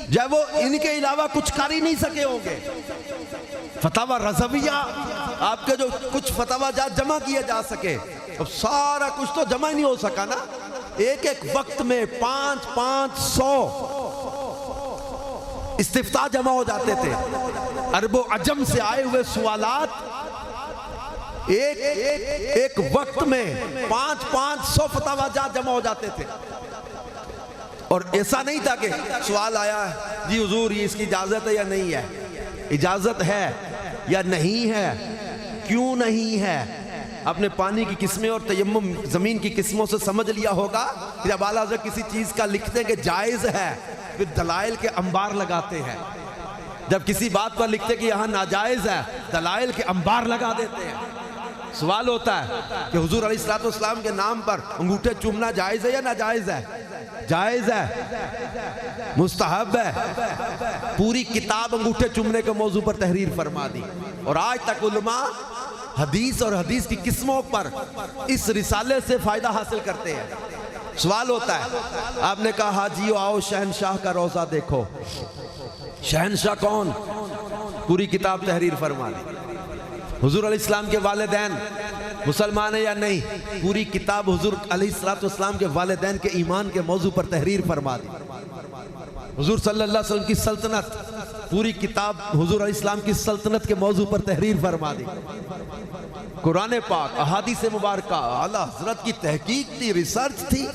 جب وہ ان کے علاوہ کچھ کر ہی نہیں سکے ہوں گے. فتاوی رضویہ آپ کے جو کچھ فتاوی جات جمع کیے جا سکے، اب سارا کچھ تو جمع ہی نہیں ہو سکا نا. ایک ایک وقت میں 500 استفتاء جمع ہو جاتے تھے. عرب و عجم سے آئے ہوئے سوالات ایک وقت میں 500 فتاوی جات جمع ہو جاتے تھے. اور ایسا نہیں تھا کہ سوال آیا ہے جی حضور یہ اس کی اجازت ہے یا نہیں ہے، اجازت ہے یا نہیں ہے، کیوں نہیں ہے. آپ نے پانی کی قسمیں اور تیمم زمین کی قسموں سے سمجھ لیا ہوگا. جب اعلیٰ حضرت کسی چیز کا لکھتے کہ جائز ہے پھر دلائل کے انبار لگاتے ہیں. جب کسی بات پر لکھتے کہ یہاں ناجائز ہے دلائل کے انبار لگا دیتے ہیں. سوال ہوتا ہے کہ حضور علیہ السلام کے نام پر انگوٹھے چومنا جائز ہے یا ناجائز ہے؟ جائز ہے، مستحب ہے. پوری کتاب انگوٹھے چومنے کے موضوع پر تحریر فرما دی. اور آج تک علماء حدیث اور حدیث کی قسموں پر اس رسالے سے فائدہ حاصل کرتے ہیں. سوال ہوتا ہے، آپ نے کہا حاجیو آؤ شہنشاہ کا روضہ دیکھو. شہنشاہ کون؟ پوری کتاب تحریر فرما دی. حضور علیہ السلام کے والدین مسلمان ہیں یا نہیں؟ پوری کتاب حضور علیہ السلام کے والدین کے ایمان کے موضوع پر تحریر فرما دی. حضور صلی اللہ علیہ وسلم کی سلطنت، پوری کتاب حضور علیہ السلام کی سلطنت کے موضوع پر تحریر فرما دی. قرآن پاک، احادیث مبارکہ، اعلیٰ حضرت کی تحقیق تھی، ریسرچ تھی،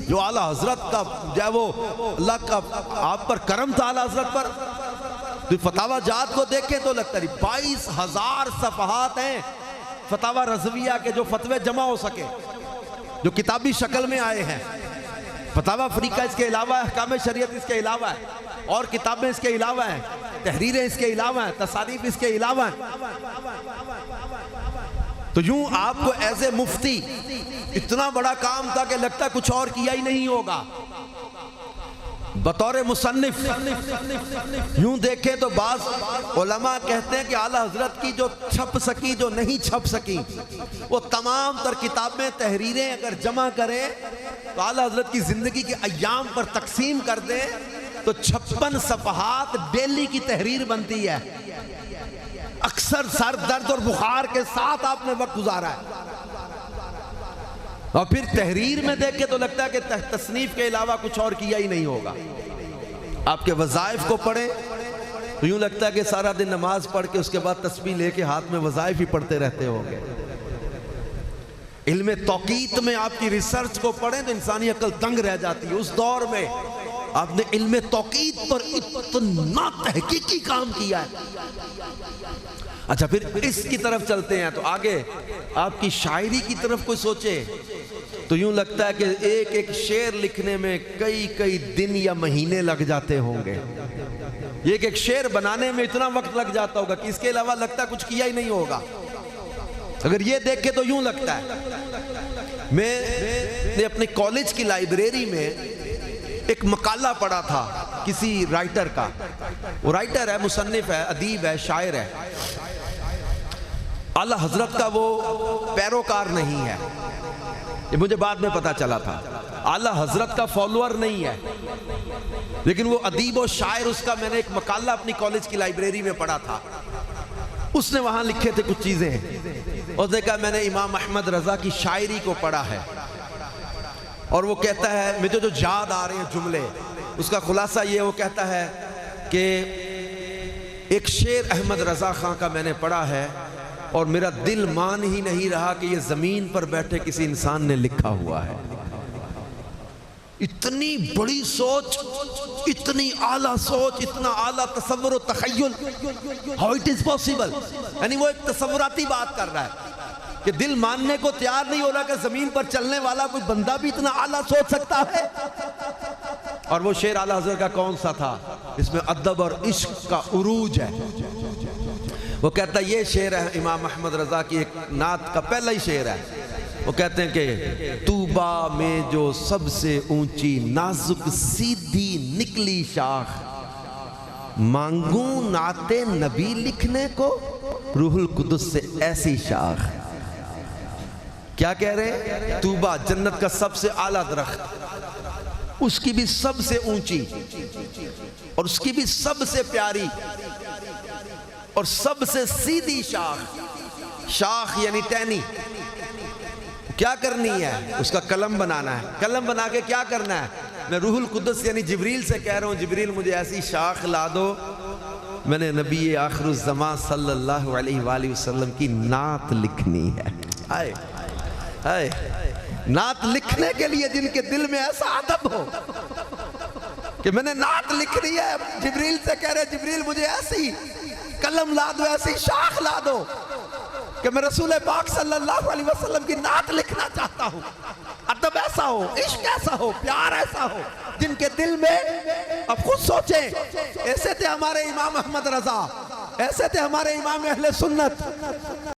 جو اعلیٰ حضرت کا جو وہ اللہ کا آپ پر کرم تھا. اعلیٰ حضرت پر تو فتاوی جات کو دیکھیں تو لگتا ہے 22,000 صفحات ہیں فتاوی رضویہ کے جو فتوے جمع ہو سکے، جو کتابی شکل میں آئے ہیں. فتاوی افریقہ اس کے علاوہ ہے، احکام شریعت اس کے علاوہ ہے، اور کتابیں اس کے علاوہ ہیں، تحریریں اس کے علاوہ ہیں، تصانیف اس کے علاوہ ہیں. تو یوں آپ کو ایسے مفتی اتنا بڑا کام تھا کہ لگتا کچھ اور کیا ہی نہیں ہوگا. بطور مصنف یوں دیکھیں تو بعض علماء کہتے ہیں کہ اعلیٰ حضرت کی جو چھپ سکی جو نہیں چھپ سکی وہ تمام تر کتابیں تحریریں اگر جمع کریں تو اعلیٰ حضرت کی زندگی کے ایام پر تقسیم کر دیں تو 56 صفحات ڈیلی کی تحریر بنتی ہے. اکثر سر درد اور بخار کے ساتھ آپ نے وقت گزارا ہے. اور پھر تحریر میں دیکھ کے تو لگتا ہے کہ تصنیف کے علاوہ کچھ اور کیا ہی نہیں ہوگا. آپ کے وظائف کو پڑھیں تو یوں لگتا ہے کہ سارا دن نماز پڑھ کے اس کے بعد تسبیح لے کے ہاتھ میں وظائف ہی پڑھتے رہتے ہوں گے. علم توقیت میں آپ کی ریسرچ کو پڑھیں تو انسانی عقل دنگ رہ جاتی ہے. اس دور میں آپ نے علم توقیت پر اتنا تحقیقی کام کیا ہے. اچھا پھر اس کی طرف چلتے ہیں تو آگے آپ کی شاعری کی طرف کوئی سوچے تو یوں لگتا ہے کہ ایک ایک شعر لکھنے میں کئی دن یا مہینے لگ جاتے ہوں گے. ایک ایک شعر بنانے میں اتنا وقت لگ جاتا ہوگا کہ اس کے علاوہ لگتا ہے کچھ کیا ہی نہیں ہوگا. اگر یہ دیکھ کے تو یوں لگتا ہے. میں نے اپنے کالج کی لائبریری میں ایک مقالہ پڑھا تھا کسی رائٹر کا. وہ رائٹر ہے، مصنف ہے، ادیب ہے، شاعر ہے. اعلیٰ حضرت کا وہ پیروکار نہیں ہے، یہ مجھے بعد میں پتا چلا تھا. اعلیٰ حضرت کا فالوور نہیں ہے، لیکن وہ ادیب و شاعر. اس کا میں نے ایک مقالہ اپنی کالج کی لائبریری میں پڑھا تھا. اس نے وہاں لکھے تھے کچھ چیزیں اور دیکھا میں نے امام احمد رضا کی شاعری کو پڑھا ہے اور وہ کہتا ہے مجھے جو یاد آ رہے ہیں جملے، اس کا خلاصہ یہ وہ کہتا ہے کہ ایک شعر احمد رضا خان کا میں نے پڑھا ہے اور میرا دل مان ہی نہیں رہا کہ یہ زمین پر بیٹھے کسی انسان نے لکھا ہوا ہے. اتنی بڑی سوچ، اتنی اعلیٰ سوچ، اتنا اعلیٰ تصور و تخیل. How it is possible؟ یعنی وہ ایک تصوراتی بات کر رہا ہے کہ دل ماننے کو تیار نہیں ہو رہا کہ زمین پر چلنے والا کوئی بندہ بھی اتنا اعلیٰ سوچ سکتا ہے. اور وہ شعر اعلیٰ حضرت کا کون سا تھا؟ اس میں ادب اور عشق کا عروج ہے. وہ کہتا ہے یہ شعر ہے امام احمد رضا کی ایک نعت کا پہلا ہی شعر ہے. وہ کہتے ہیں کہ طوبہ میں جو سب سے اونچی نازک سیدھی نکلی شاخ، مانگوں نعت نبی لکھنے کو روح القدس سے ایسی شاخ. کیا کہہ رہے ہیں؟ طوبہ جنت کا سب سے اعلیٰ درخت، اس کی بھی سب سے اونچی اور اس کی بھی سب سے پیاری اور سب سے سیدھی شاخ یعنی ٹہنی کیا کرنی ہے؟ اس کا قلم بنانا ہے. قلم بنا کے کیا کرنا ہے؟ میں روح القدس یعنی جبریل سے کہہ رہا ہوں، جبریل مجھے ایسی شاخ لا دو، میں نے نبی آخر الزمان صلی اللہ علیہ وآلہ وسلم کی نعت لکھنی ہے. آئے آئے نعت لکھنے کے لیے جن کے دل میں ایسا ادب ہو کہ میں نے نعت لکھنی ہے، جبریل سے کہہ رہے جبریل مجھے ایسی قلم لا دو، ایسی شاخ لا دو کہ میں رسول پاک صلی اللہ علیہ وسلم کی نعت لکھنا چاہتا ہوں. ادب ایسا ہو، عشق ایسا ہو، پیار ایسا ہو جن کے دل میں، اب خود سوچیں، ایسے تھے ہمارے امام احمد رضا، ایسے تھے ہمارے امام اہل سنت.